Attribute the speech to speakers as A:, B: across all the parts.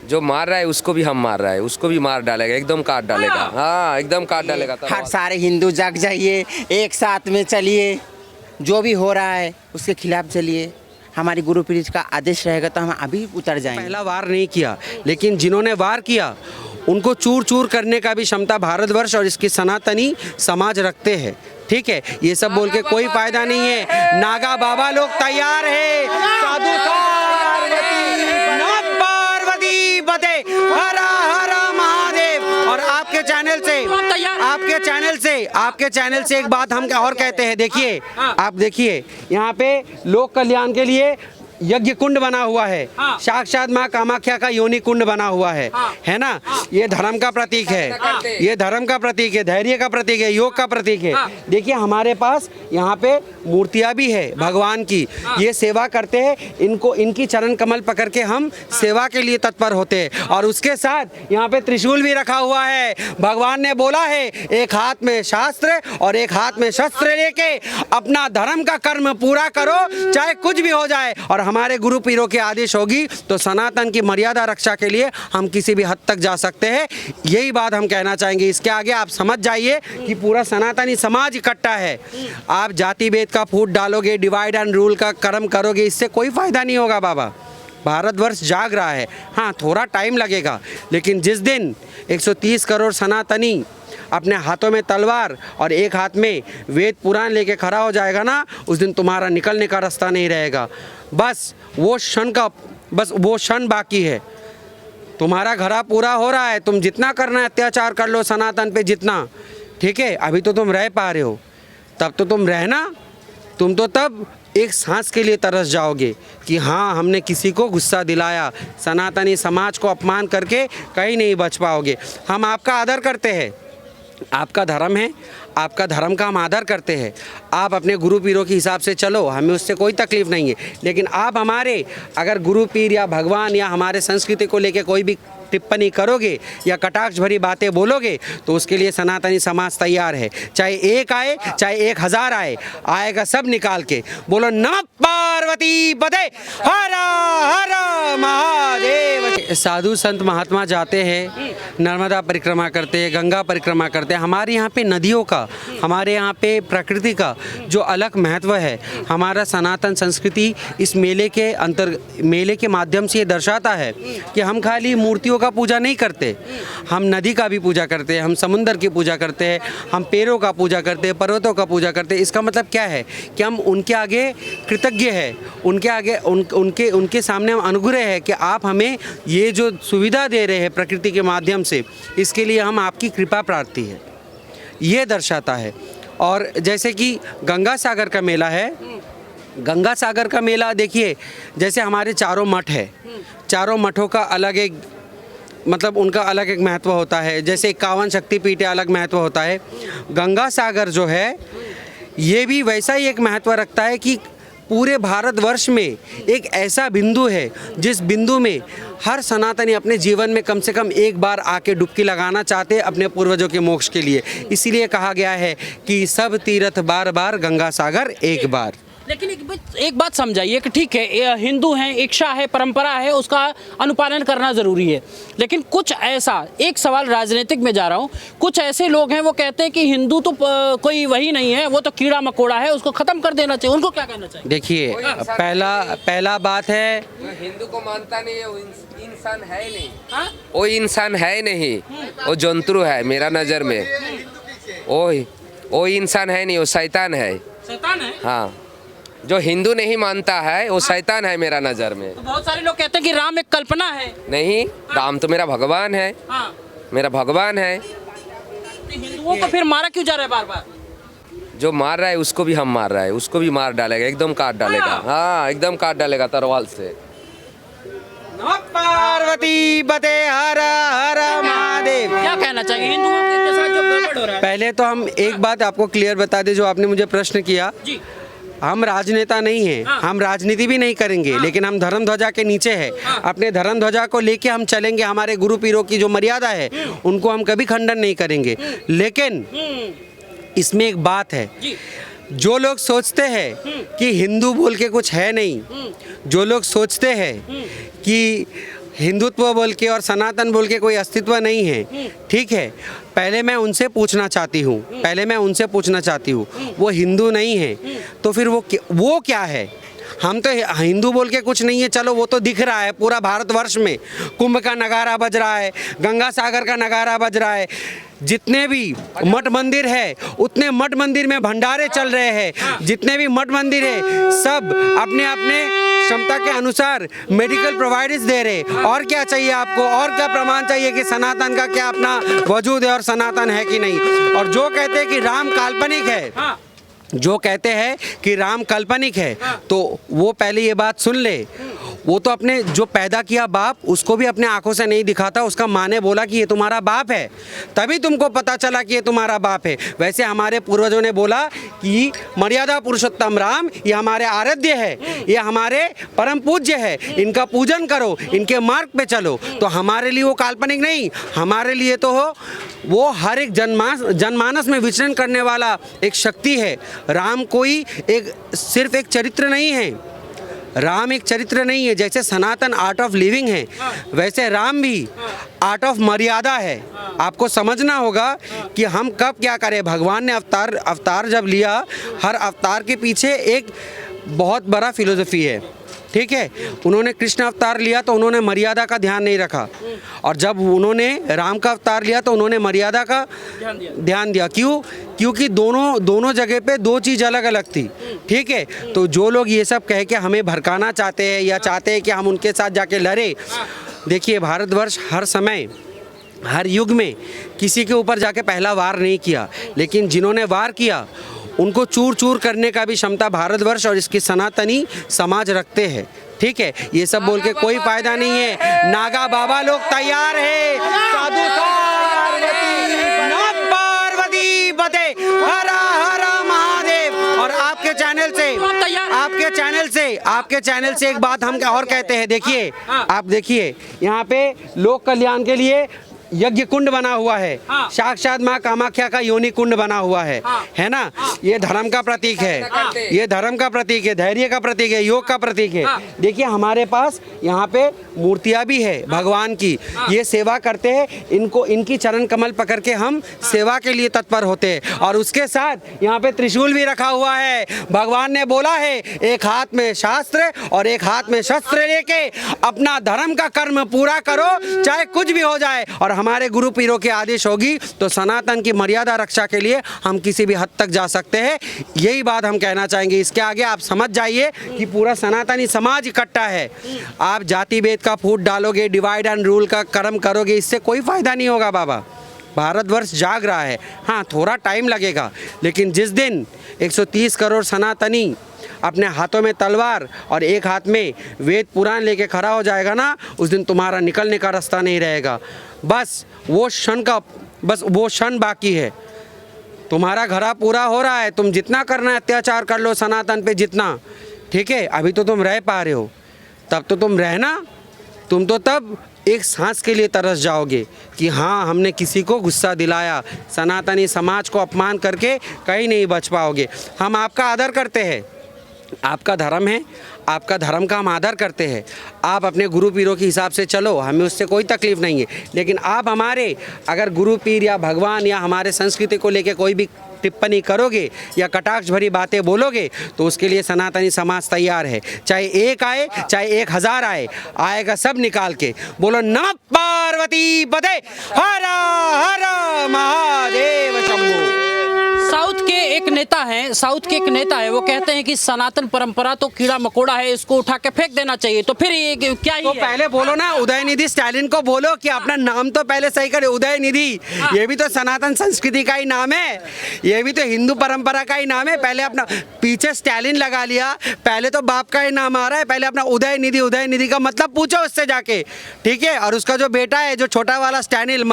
A: जो मार रहा है उसको भी हम मार रहा है, उसको भी मार डालेगा, एकदम काट डालेगा। हाँ एकदम काट डालेगा।
B: हर सारे हिंदू जाग जाइए, एक साथ में चलिए, जो भी हो रहा है उसके खिलाफ चलिए। हमारी गुरु पीढ़ी का आदेश रहेगा तो हम अभी उतर जाएंगे।
C: पहला वार नहीं किया, लेकिन जिन्होंने वार किया उनको चूर चूर करने का भी क्षमता भारतवर्ष और इसकी सनातनी समाज रखते हैं। ठीक है, ये सब बोल के कोई फायदा नहीं है। नागा बाबा लोग तैयार है। साधु पार्वती पते हरा हरा महादेव। और आपके चैनल से एक बात हम और कहते हैं। देखिए, आप देखिए यहाँ पे लोक कल्याण के लिए यज्ञ कुंड बना हुआ है। साक्षात माँ कामाख्या का योनि कुंड बना हुआ है ना। ये धर्म का प्रतीक है, ये धर्म का प्रतीक है, धैर्य का प्रतीक है, योग का प्रतीक है। देखिए हमारे पास यहाँ पे मूर्तियाँ भी है भगवान की, ये सेवा करते हैं। इनको इनकी चरण कमल पकड़ के हम सेवा के लिए तत्पर होते हैं। और उसके साथ यहाँ पे त्रिशूल भी रखा हुआ है। भगवान ने बोला है एक हाथ में शास्त्र और एक हाथ में शस्त्र लेके अपना धर्म का कर्म पूरा करो, चाहे कुछ भी हो जाए। और हमारे गुरु पीरों के आदेश होगी तो सनातन की मर्यादा रक्षा के लिए हम किसी भी हद तक जा सकते हैं। यही बात हम कहना चाहेंगे। इसके आगे आप समझ जाइए कि पूरा सनातनी समाज इकट्ठा है। आप जाति भेद का फूट डालोगे, डिवाइड एंड रूल का कर्म करोगे, इससे कोई फायदा नहीं होगा बाबा। भारतवर्ष जाग रहा है। हाँ, थोड़ा टाइम लगेगा, लेकिन जिस दिन 130 करोड़ सनातनी अपने हाथों में तलवार और एक हाथ में वेद पुराण लेके खड़ा हो जाएगा ना, उस दिन तुम्हारा निकलने का रास्ता नहीं रहेगा। बस वो क्षण बाकी है। तुम्हारा घरा पूरा हो रहा है, तुम जितना करना है अत्याचार कर लो सनातन पे जितना, ठीक है। अभी तो तुम रह पा रहे हो, तब तो तुम रहना। तुम तो तब एक सांस के लिए तरस जाओगे कि हाँ हमने किसी को गुस्सा दिलाया। सनातनी समाज को अपमान करके कहीं नहीं बच पाओगे। हम आपका आदर करते हैं, आपका धर्म है, आपका धर्म का हम आदर करते हैं। आप अपने गुरु पीरों के हिसाब से चलो, हमें उससे कोई तकलीफ़ नहीं है। लेकिन आप हमारे अगर गुरु पीर या भगवान या हमारे संस्कृति को लेके कोई भी टिप्पणी करोगे या कटाक्ष भरी बातें बोलोगे तो उसके लिए सनातनी समाज तैयार है। चाहे एक आए चाहे 1000 आए, आएगा सब निकाल के। बोलो नमः पार्वती पते हर हर महादेव। साधु संत महात्मा जाते हैं, नर्मदा परिक्रमा करते हैं, गंगा परिक्रमा करते हैं। हमारे यहाँ पे नदियों का, हमारे यहाँ पे प्रकृति का जो अलग महत्व है, हमारा सनातन संस्कृति इस मेले के माध्यम से ये दर्शाता है कि हम खाली मूर्तियों का पूजा नहीं करते, हम नदी का भी पूजा करते हैं, हम समुद्र की पूजा करते हैं, हम पेड़ों का पूजा करते हैं, पर्वतों का पूजा करते हैं। इसका मतलब क्या है कि हम उनके आगे कृतज्ञ है, उनके आगे उनके सामने हम अनुग्रह है कि आप हमें ये जो सुविधा दे रहे हैं प्रकृति के माध्यम से, इसके लिए हम आपकी कृपा प्रार्थी है, ये दर्शाता है। और जैसे कि गंगा सागर का मेला है, गंगा सागर का मेला देखिए, जैसे हमारे चारों मठ है, चारों मठों का अलग एक मतलब उनका अलग एक महत्व होता है। जैसे 51 शक्तिपीठ अलग महत्व होता है, गंगा सागर जो है ये भी वैसा ही एक महत्व रखता है कि पूरे भारतवर्ष में एक ऐसा बिंदु है जिस बिंदु में हर सनातनी अपने जीवन में कम से कम एक बार आके डुबकी लगाना चाहते हैं अपने पूर्वजों के मोक्ष के लिए। इसीलिए कहा गया है कि सब तीर्थ बार बार, गंगा सागर एक बार।
D: लेकिन एक बात समझाइए कि ठीक है हिंदू हैं, इच्छा है, परंपरा है, उसका अनुपालन करना ज़रूरी है। लेकिन कुछ ऐसा, एक सवाल राजनीतिक में जा रहा हूँ, कुछ ऐसे लोग हैं वो कहते हैं कि हिंदू तो कोई वही नहीं है, वो तो कीड़ा मकोड़ा है, उसको ख़त्म कर देना चाहिए। उनको क्या कहना चाहिए?
C: देखिए, पहला बात है,
A: हिंदू को मानता नहीं है, वो इंसान है नहीं। हाँ? वो इंसान है नहीं, वो जंतु है मेरा नज़र में। वो इंसान है नहीं, वो शैतान है।
D: शैतान है?
A: हाँ, जो हिंदू नहीं मानता है वो शैतान है मेरा नज़र में।
D: तो बहुत सारे लोग कहते हैं कि राम एक कल्पना है।
A: नहीं, राम तो मेरा भगवान है।
D: हाँ।
A: मेरा भगवान है।
D: तो हिंदुओं को फिर मारा क्यों जा रहा है बार बार?
A: जो मार रहा है उसको भी हम मार रहा है, उसको भी मार डालेगा, एकदम काट डालेगा। हाँ, एकदम काट डालेगा तलवार से।
C: नमः पार्वती पते हर हर महादेव।
D: क्या कहना चाहिए हिंदुओं के साथ जो गड़बड़ हो रहा है?
C: पहले तो हम एक बात आपको क्लियर बता दें, जो आपने मुझे प्रश्न किया
D: जी।
C: हम राजनेता नहीं हैं।
D: हाँ।
C: हम राजनीति भी नहीं करेंगे। हाँ। लेकिन हम धर्म ध्वजा के नीचे है। हाँ। अपने धर्म ध्वजा को लेके हम चलेंगे। हमारे गुरु पीरों की जो मर्यादा है उनको हम कभी खंडन नहीं करेंगे। लेकिन इसमें एक बात है, जो लोग सोचते हैं कि हिंदू बोल के कुछ है नहीं, जो लोग सोचते हैं कि हिंदुत्व बोल के और सनातन बोल के कोई अस्तित्व नहीं है, ठीक है। पहले मैं उनसे पूछना चाहती हूँ, वो हिंदू नहीं है तो फिर वो क्या है? हम तो हिंदू बोल के कुछ नहीं है, चलो वो तो दिख रहा है पूरा भारतवर्ष में, कुंभ का नगारा बज रहा है, गंगा सागर का नगारा बज रहा है, जितने भी मठ मंदिर है उतने मठ मंदिर में भंडारे चल रहे हैं, जितने भी मठ मंदिर है सब अपने अपने क्षमता के अनुसार मेडिकल प्रोवाइडर्स दे रहे। और क्या चाहिए आपको? और क्या प्रमाण चाहिए कि सनातन का क्या अपना वजूद है और सनातन है कि नहीं? और जो कहते हैं कि राम काल्पनिक है, जो कहते हैं कि राम काल्पनिक है, तो वो पहले ये बात सुन ले, वो तो अपने जो पैदा किया बाप उसको भी अपने आंखों से नहीं दिखाता, उसका माँ ने बोला कि ये तुम्हारा बाप है, तभी तुमको पता चला कि ये तुम्हारा बाप है। वैसे हमारे पूर्वजों ने बोला कि मर्यादा पुरुषोत्तम राम ये हमारे आराध्य है, ये हमारे परम पूज्य है, इनका पूजन करो, इनके मार्ग पे चलो। तो हमारे लिए वो काल्पनिक नहीं, हमारे लिए तो वो हर एक जनमानस में विचरण करने वाला एक शक्ति है। राम कोई सिर्फ एक चरित्र नहीं है, राम एक चरित्र नहीं है। जैसे सनातन आर्ट ऑफ लिविंग है, वैसे राम भी आर्ट ऑफ मर्यादा है। आपको समझना होगा कि हम कब क्या करें। भगवान ने अवतार जब लिया, हर अवतार के पीछे एक बहुत बड़ा फिलोसफी है, ठीक है। उन्होंने कृष्ण अवतार लिया तो उन्होंने मर्यादा का ध्यान नहीं रखा, और जब उन्होंने राम का अवतार लिया तो उन्होंने मर्यादा का ध्यान दिया। क्यों? क्योंकि दोनों जगह पे दो चीज़ अलग अलग थी, ठीक है। तो जो लोग ये सब कह के हमें भड़काना चाहते हैं या चाहते हैं कि हम उनके साथ जाके लड़े, देखिए भारतवर्ष हर समय हर युग में किसी के ऊपर जाके पहला वार नहीं किया, लेकिन जिन्होंने वार किया उनको चूर चूर करने का भी क्षमता भारतवर्ष और इसकी सनातनी समाज रखते हैं, ठीक है। ये सब बोल के कोई फायदा नहीं है। नागा बाबा लोग तैयार है, साधु पार्वती बते, हरा हरा महादेव। और आपके चैनल से एक बात हम और कहते हैं, देखिए आप देखिए यहाँ पे लोक कल्याण के लिए यज्ञ कुंड बना हुआ है, साक्षात माँ कामाख्या का योनि कुंड बना हुआ है ना। ये धर्म का प्रतीक है, ये धर्म का प्रतीक है, धैर्य का प्रतीक है, योग का प्रतीक है। देखिए हमारे पास यहाँ पे मूर्तियाँ भी है भगवान की, ये सेवा करते हैं, इनको इनकी चरण कमल पकड़ के हम सेवा के लिए तत्पर होते हैं। और उसके साथ यहाँ पे त्रिशूल भी रखा हुआ है। भगवान ने बोला है एक हाथ में शास्त्र और एक हाथ में शस्त्र लेके अपना धर्म का कर्म पूरा करो, चाहे कुछ भी हो जाए। और हमारे गुरु पीरों के आदेश होगी तो सनातन की मर्यादा रक्षा के लिए हम किसी भी हद तक जा सकते हैं। यही बात हम कहना चाहेंगे। इसके आगे आप समझ जाइए कि पूरा सनातनी समाज इकट्ठा है। आप जाति भेद का फूट डालोगे, डिवाइड एंड रूल का कर्म करोगे, इससे कोई फायदा नहीं होगा बाबा। भारतवर्ष जाग रहा है, हाँ थोड़ा टाइम लगेगा, लेकिन जिस दिन 130 करोड़ सनातनी अपने हाथों में तलवार और एक हाथ में वेद पुराण लेके खड़ा हो जाएगा ना, उस दिन तुम्हारा निकलने का रास्ता नहीं रहेगा। बस वो क्षण बाकी है। तुम्हारा घरा पूरा हो रहा है, तुम जितना करना है अत्याचार कर लो सनातन पे जितना, ठीक है। अभी तो तुम रह पा रहे हो, तब तो तुम रहना, तुम तो तब एक सांस के लिए तरस जाओगे कि हाँ हमने किसी को गुस्सा दिलाया। सनातनी समाज को अपमान करके कहीं नहीं बच पाओगे। हम आपका आदर करते हैं, आपका धर्म है, आपका धर्म का हम आदर करते हैं। आप अपने गुरु पीरों के हिसाब से चलो, हमें उससे कोई तकलीफ़ नहीं है। लेकिन आप हमारे अगर गुरु पीर या भगवान या हमारे संस्कृति को लेके कोई भी टिप्पणी करोगे या कटाक्ष भरी बातें बोलोगे तो उसके लिए सनातनी समाज तैयार है। चाहे एक आए चाहे 1000 आए, आएगा सब निकाल के। बोलो नमः पार्वती पते, हरा हरा महादेव शंभो।
D: साउथ के एक नेता है, वो कहते हैं कि सनातन परंपरा तो कीड़ा मकोड़ा है, इसको उठा के फेंक देना चाहिए। तो फिर ये क्या ही
C: तो पहले बोलो ना, उदयनिधि स्टालिन को बोलो कि अपना नाम तो पहले सही करे। उदयनिधि ये भी तो सनातन संस्कृति का ही नाम है, ये भी तो हिंदू परंपरा का ही नाम है। पहले अपना पीछे स्टालिन लगा लिया, पहले तो बाप का ही नाम आ रहा है। पहले अपना उदयनिधि का मतलब पूछो उससे जाके, ठीक है। और उसका जो बेटा है, जो छोटा वाला स्टैनिल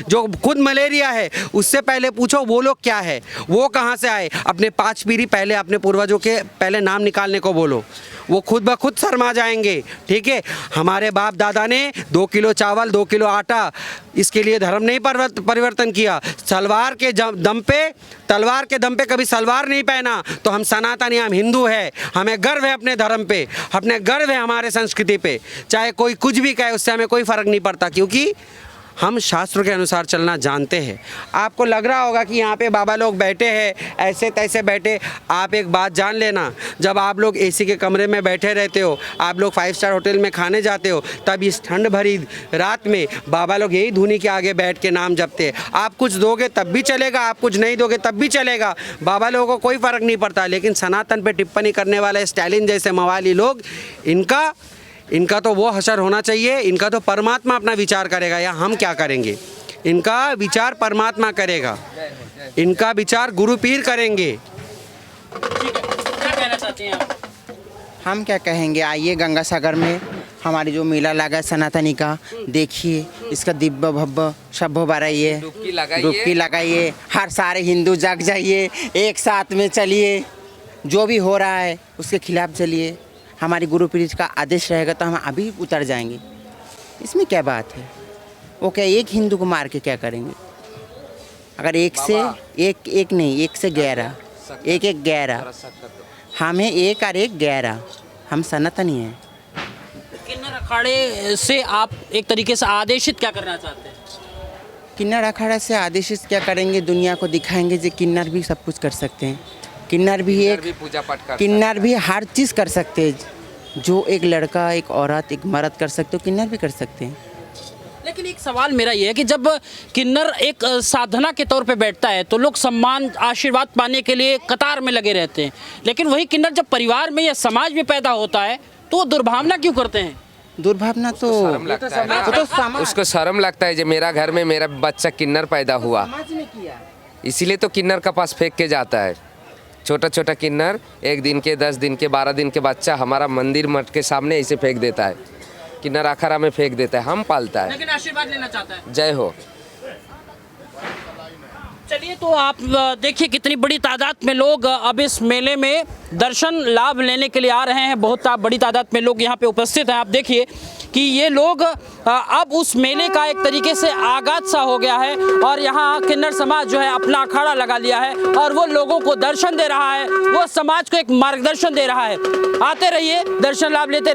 C: जो खुद मलेरिया है, उससे पहले पूछो वो लोग क्या है, वो कहाँ से आए। अपने 5 पीढ़ी पहले अपने पूर्वजों के पहले नाम निकालने को बोलो। वो खुद ब खुद शर्मा जाएंगे। ठीक है, हमारे बाप दादा ने 2 किलो चावल 2 किलो आटा इसके लिए धर्म नहीं परिवर्तन किया। तलवार के दम पे कभी सलवार नहीं पहना। तो हम सनातनी, हम हिंदू है, हमें गर्व है अपने धर्म पे, अपने गर्व है हमारे संस्कृति पे। चाहे कोई कुछ भी कहे उससे हमें कोई फ़र्क नहीं पड़ता, क्योंकि हम शास्त्रों के अनुसार चलना जानते हैं। आपको लग रहा होगा कि यहाँ पे बाबा लोग बैठे हैं, ऐसे तैसे बैठे। आप एक बात जान लेना, जब आप लोग एसी के कमरे में बैठे रहते हो, आप लोग 5 स्टार होटल में खाने जाते हो, तब इस ठंड भरी रात में बाबा लोग यही धुनी के आगे बैठ के नाम जपते हैं। आप कुछ दोगे तब भी चलेगा, आप कुछ नहीं दोगे तब भी चलेगा, बाबा लोगों को कोई फ़र्क नहीं पड़ता। लेकिन सनातन पे टिप्पणी करने वाले स्टालिन जैसे मवाली लोग, इनका तो वो हशर होना चाहिए। इनका तो परमात्मा अपना विचार करेगा, या हम क्या करेंगे। इनका विचार परमात्मा करेगा, इनका विचार गुरु पीर करेंगे।
D: क्या कहना चाहते हैं आप?
B: हम क्या कहेंगे, आइए गंगा सागर में हमारी जो मेला लगा है सनातनी का, देखिए इसका दिव्य भव्य शब्द बढ़ाइए, डुबकी लगाइए, हर सारे हिंदू जाग जाइए, एक साथ में चलिए, जो भी हो रहा है उसके खिलाफ चलिए। हमारी गुरु पीठ का आदेश रहेगा तो हम अभी उतर जाएंगे। इसमें क्या बात है? वो क्या एक हिंदू को मार के क्या करेंगे? अगर एक से एक नहीं, एक से 11, एक 11, हमें एक और एक 11, हम सनातनी हैं।
D: किन्नर अखाड़े से आप एक तरीके से आदेशित क्या करना चाहते हैं?
B: किन्नर अखाड़ा से आदेशित क्या करेंगे? दुनिया को दिखाएंगे कि किन्नर भी सब कुछ कर सकते हैं। किन्नर भी
A: पूजा पाठ कर,
B: किन्नर भी हर चीज़ कर सकते हैं। जो एक लड़का, एक औरत, एक मर्द कर सकते हो, किन्नर भी कर सकते हैं।
D: लेकिन एक सवाल मेरा ये है कि जब किन्नर एक साधना के तौर पे बैठता है तो लोग सम्मान, आशीर्वाद पाने के लिए कतार में लगे रहते हैं, लेकिन वही किन्नर जब परिवार में या समाज में पैदा होता है तो वो दुर्भावना क्यों करते हैं?
B: दुर्भावना तो
A: शर्म लगता है ना। उसको शर्म लगता है, जो मेरा घर में मेरा बच्चा किन्नर पैदा हुआ, इसीलिए तो किन्नर का पास फेंक के जाता है। छोटा छोटा किन्नर 1 दिन के, 10 दिन के, 12 दिन के बच्चा हमारा मंदिर मठ के सामने ऐसे फेंक देता है, किन्नर अखाड़ा में फेंक देता है, हम पालता है।
D: लेकिन आशीर्वाद लेना चाहता है।
A: जय हो।
D: चलिए, तो आप देखिए कितनी बड़ी तादाद में लोग अब इस मेले में दर्शन लाभ लेने के लिए आ रहे हैं। बहुत बड़ी तादाद में लोग यहाँ पे उपस्थित हैं। आप देखिए कि ये लोग अब उस मेले का एक तरीके से आगाज सा हो गया है और यहाँ किन्नर समाज जो है अपना अखाड़ा लगा लिया है और वो लोगों को दर्शन दे रहा है, वो समाज को एक मार्गदर्शन दे रहा है। आते रहिए, दर्शन लाभ लेते